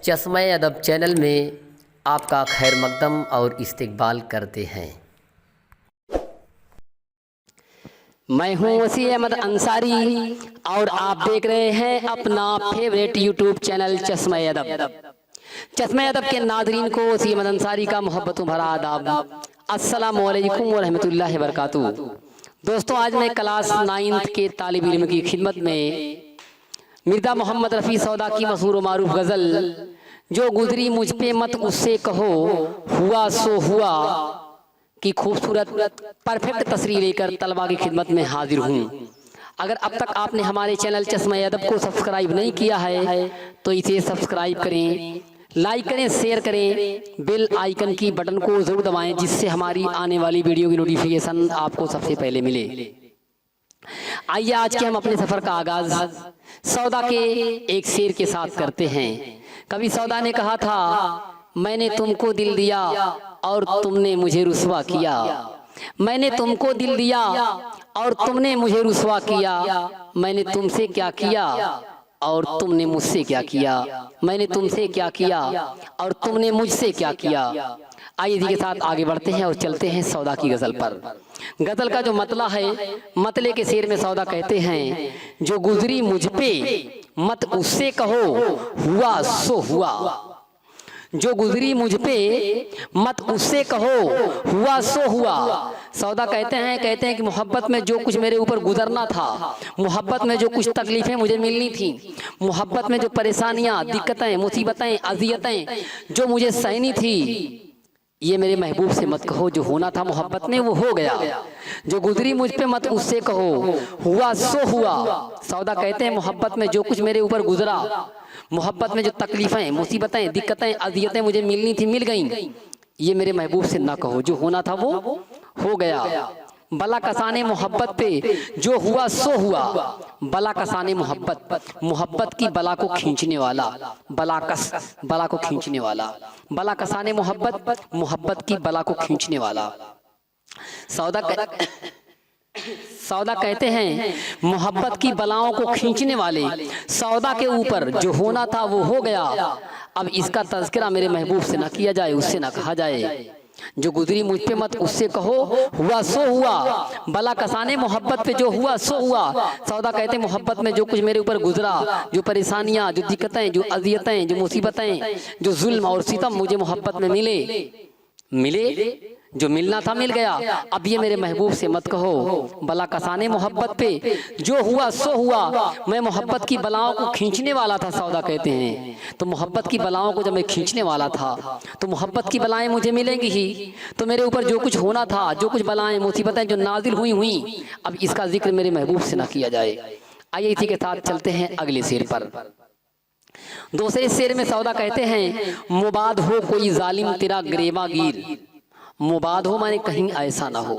चश्मा अदब चैनल में आपका खैर मकदम और इस्तकबाल करते हैं। मैं हूं वसी अहमद अंसारी और आप देख रहे हैं अपना फेवरेट यूट्यूब चैनल चश्मा अदब। चश्मा अदब के नादरीन को वसी अहमद अंसारी का मोहब्बत भरा आदाब। अस्सलामु अलैकुम व रहमतुल्लाहि व बरकातुहू। दोस्तों, आज मैं क्लास 9th के तालिब इल्म की खिदमत में मिर्ज़ा मोहम्मद रफ़ी सौदा की मशहूर व मारूफ गज़ल जो गुजरी मुझ पे मत उससे कहो हुआ सो हुआ की खूबसूरत परफेक्ट तस्रीर लेकर तलबा की खिदमत में हाजिर हूँ। अगर अब तक आपने हमारे चैनल चश्मा अदब को सब्सक्राइब नहीं किया है तो इसे सब्सक्राइब करें, लाइक करें, शेयर करें, बेल आइकन की बटन को ज़रूर दबाएं जिससे हमारी आने वाली वीडियो की नोटिफिकेशन आपको सबसे पहले मिले। आइए आज के हम अपने सफ़र का आगाज़ सौदा के एक शेर के साथ करते हैं। कवि सौदा ने कहा था, मैंने तुमको दिल दिया और तुमने मुझे रुसवा किया। मैंने तुमको दिल दिया और तुमने मुझे रुसवा किया। मैंने तुमसे क्या किया और तुमने मुझसे क्या किया। मैंने तुमसे क्या किया और तुमने मुझसे क्या किया। आइए इसी के साथ आगे बढ़ते हैं और चलते हैं सौदा की गज़ल पर। गज़ल का जो मतला है, मतले के शेर में सौदा कहते हैं, जो गुजरी मुझ पे मत उससे कहो हुआ सो हुआ। जो गुजरी मुझ पे मत उससे कहो हुआ सो हुआ। सौदा कहते हैं कि मोहब्बत में जो कुछ मेरे ऊपर गुजरना था, मोहब्बत में जो कुछ तकलीफ़ें मुझे मिलनी थी, मोहब्बत में जो परेशानियां, दिक्कतें, मुसीबतें, अज़ियतें जो मुझे सहनी थी, ये मेरे महबूब से मत कहो। जो होना था मोहब्बत में वो हो गया। जो गुजरी मुझ पे मत उससे कहो हुआ सो हुआ। सौदा कहते हैं मोहब्बत में जो कुछ मेरे ऊपर गुजरा, मोहब्बत में जो तकलीफ़ें, मुसीबतें, दिक्कतें, अज़ियतें मुझे मिलनी थी मिल गईं, ये मेरे महबूब से ना कहो। जो होना था वो हो गया। बला कसाने मोहब्बत पे जो हुआ सो हुआ। बला कसाने मोहब्बत, मोहब्बत की बला को खींचने वाला, बलाकस, बला को खींचने वाला। बला कसाने मोहब्बत, मोहब्बत की बला को खींचने वाला। सौदा कहते हैं मोहब्बत की बलाओं को खींचने वाले सौदा के ऊपर जो होना था वो हो गया। अब इसका तज़किरा मेरे महबूब से ना किया जाए, उससे ना कहा जाए। जो गुजरी मुझ पे मत उससे कहो हुआ सो हुआ। बला कसाने मोहब्बत पे जो हुआ सो हुआ। सौदा कहते हैं मोहब्बत में जो कुछ मेरे ऊपर गुजरा, जो परेशानियां, जो दिक्कतें, जो अज़ियतें, जो मुसीबतें, जो जुल्म और सितम मुझे मोहब्बत में मिले, जो मिलना था मिल गया। अब ये मेरे महबूब से मत कहो बला कसाने मोहब्बत पे जो हुआ सो हुआ। मैं मोहब्बत की बलाओं को खींचने वाला था। सौदा कहते हैं तो मोहब्बत की बलाओं को जब मैं खींचने वाला था तो मोहब्बत की बलाएं मुझे मिलेंगी ही। तो मेरे ऊपर जो कुछ होना था, जो कुछ बलाएं, मुसीबतें जो नाजिल हुई, अब इसका जिक्र मेरे महबूब से ना किया जाए। आइए इसी के साथ चलते हैं अगले शेर पर। दूसरे शेर में सौदा कहते हैं, मुबाद हो कोई जालिम तेरा गिरेबा गिर। मुबाद हो माने कहीं ऐसा ना हो,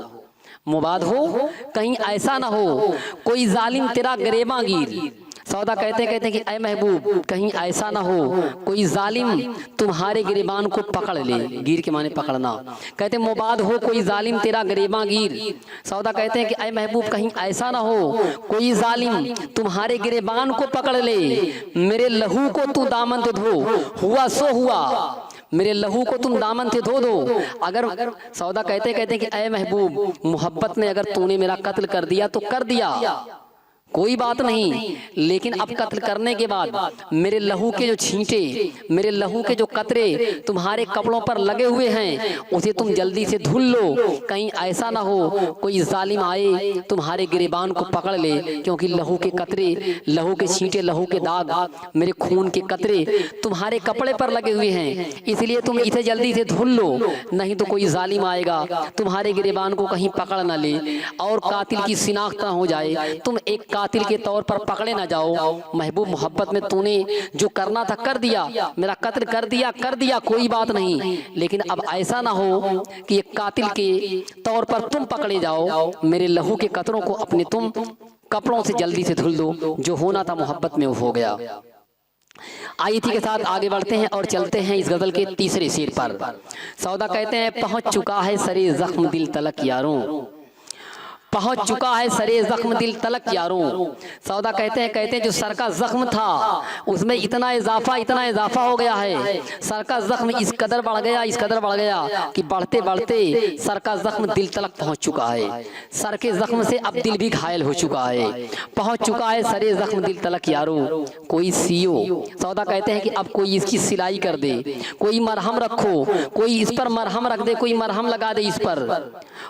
मुबाद हो कहीं ऐसा ना हो कोई जालिम तेरा गिरेबा गिर। सौदा कहते हैं कि ऐ महबूब कहीं ऐसा ना हो कोई जालिम तुम्हारे गिरेबान को पकड़ ले। गिर के माने पकड़ना। कहते हैं मुबाद हो कोई जालिम तेरा गिरेबा गिर। सौदा कहते हैं कि ऐ महबूब कहीं ऐसा ना हो कोई जालिम तुम्हारे गिरेबान को पकड़ ले। मेरे लहू को तू दामन से धो हुआ सो हुआ। मेरे लहू को तुम दामन से धो दो। अगर सौदा कहते हैं कि ऐ महबूब मोहब्बत में अगर तूने मेरा कत्ल कर दिया तो कर दिया, कोई बात नहीं, लेकिन अब कत्ल करने के बाद मेरे लहू के जो छींटे, मेरे लहू के जो कतरे तुम्हारे कपड़ों पर लगे हुए हैं उसे तुम जल्दी से धुल लो। कहीं ऐसा ना हो कोई जालिम आए तुम्हारे गिरेबान को पकड़ ले, क्योंकि लहू के कतरे, लहू के छींटे, लहू के दाग, मेरे खून के कतरे तुम्हारे कपड़े पर लगे हुए हैं, इसलिए तुम इसे जल्दी से धुल लो, नहीं तो कोई जालिम आएगा तुम्हारे गिरेबान को कहीं पकड़ ना ले और कातिल की शिनाख्त ना हो जाए, तुम एक कातिल के तौर पर पकड़े ना जाओ। महबूब मोहब्बत में तूने जो करना था कर दिया, मेरा कत्ल कर दिया, कोई बात नहीं, लेकिन अब ऐसा ना हो कि एक कातिल के तौर पर तुम पकड़े जाओ। मेरे लहू के कतरों को अपने तुम कपड़ों से जल्दी से धुल दो। जो होना था मोहब्बत में वो हो गया। आइए के साथ आगे बढ़ते हैं और चलते हैं इस गजल के तीसरे शेर पर। सौदा कहते हैं, पहुंच चुका है सरे जख्म दिल तलक यारों, पहुंच चुका है सरे जख्म दिल तलक यारों। सौदा कहते हैं जो सर का जख्म था उसमें इतना इजाफा हो गया है। सर का जख्म इस कदर बढ़ गया कि बढ़ते बढ़ते सर का जख्म दिल तलक पहुंच चुका है। सर के जख्म से अब दिल भी घायल हो चुका है। पहुंच चुका है सरे जख्म दिल तलक यारों, कोई सियो। सौदा कहते हैं कि अब कोई इसकी सिलाई कर दे, कोई मरहम रखो, कोई इस पर मरहम रख दे, कोई मरहम लगा दे इस पर।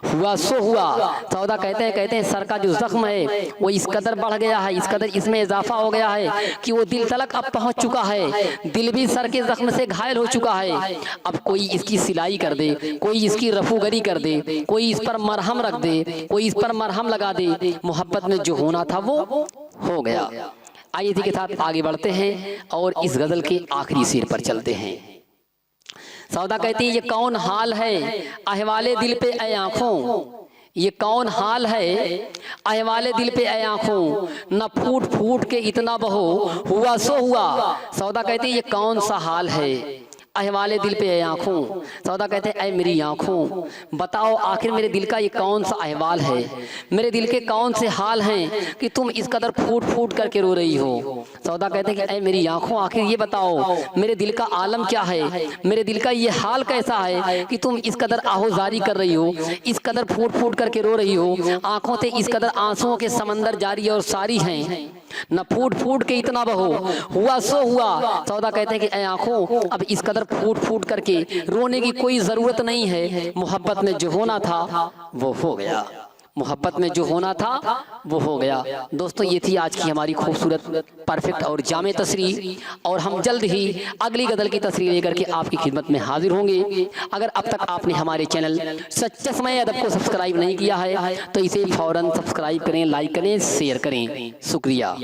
हुआ सो हुआ। सौदा कहते हैं सर का जो जख्म है वो इस कदर बढ़ गया है, इस कदर इसमें इजाफा हो गया है कि वो दिल तलक अब पहुंच चुका है। दिल भी सर के जख्म से घायल हो चुका है। अब कोई इसकी सिलाई कर दे, कोई इसकी रफूगरी कर दे, कोई इस पर मरहम रख दे, कोई इस पर मरहम लगा दे। मोहब्बत में जो होना था वो हो गया। आइए इसी के साथ आगे बढ़ते हैं और इस गजल के आखिरी शेर पर चलते हैं। सौदा कहती है ये कौन हाल है अहवाले दिल पे ऐ आँखों, ये कौन हाल है अहवाले दिल पे ऐ आँखों, न फूट फूट के इतना बहो हुआ सो हुआ। सौदा कहती है ये कौन सा हाल है अहवाले दिल पे ऐ आँखों। सौदा कहते हैं ऐ मेरी आँखों बताओ आखिर मेरे दिल का ये कौन सा अहवाल है, मेरे दिल के कौन से हाल हैं कि तुम इस कदर फूट फूट करके रो रही हो। सौदा कहते हैं कि ऐ मेरी आँखों आखिर ये बताओ मेरे दिल का आलम क्या है, मेरे दिल का ये हाल कैसा है कि तुम इस कदर आहोजारी कर रही हो, इस कदर फूट फूट करके रो रही हो। आँखों से इस कदर आंसुओं के समंदर जारी और सारी हैं, न फूट फूट के इतना बहो हुआ सो हुआ। सौदा कहते हैं कि ऐ आँखों अब इस कदर फूट फूट करके रोने की कोई जरूरत नहीं है। मोहब्बत में जो होना था वो हो गया, मोहब्बत में जो होना था वो हो गया। दोस्तों ये थी आज की हमारी खूबसूरत परफेक्ट और जामे तस्रीर, और हम जल्द ही अगली गजल की तस्रीर लेकर के आपकी खिदमत में हाजिर होंगे। अगर अब तक आपने हमारे चैनल सच्चा समय अदब को सब्सक्राइब नहीं किया है तो इसे फौरन सब्सक्राइब करें, लाइक करें, शेयर करें। शुक्रिया।